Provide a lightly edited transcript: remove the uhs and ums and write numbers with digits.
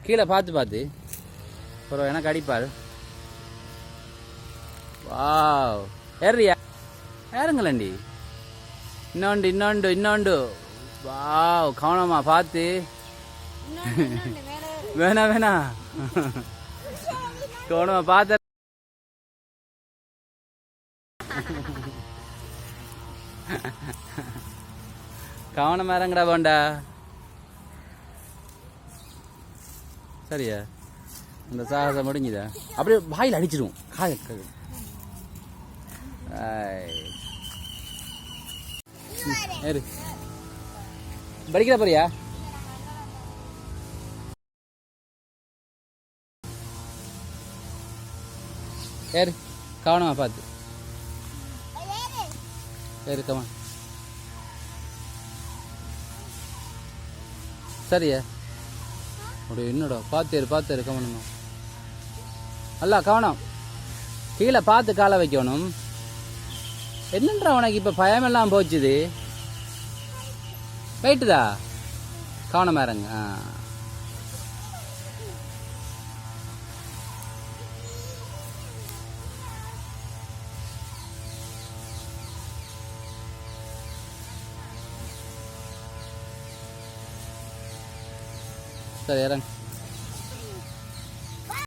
கீழே பார்த்து பார்த்து அப்புறம் எனக்கு அடிப்பார். வாவ், ஏறியா? ஏறுங்களேண்டி. இன்னொண்டு. வாவ், கவனமா பார்த்து. வேணா கவனமா பார்த்து. கவனமா இறங்கடா போண்டா. சரியா? இந்த சாகசம் முடிஞ்சுதா? அப்படியே வாயில் அடிச்சிடும். ஏறு. படிக்கிற போறியா? ஏறு, கவனமா பார்த்து ஏறு. கவனம். சரியா? அப்படியே என்னடா பார்த்து கவனமா. அல்ல கவனம். கீழே பார்த்து காலை வைக்கணும். என்னன்றா உனக்கு இப்ப பயமெல்லாம் போச்சுது. போயிட்டுதா? கவனமா இருங்க. சரி இறங்க.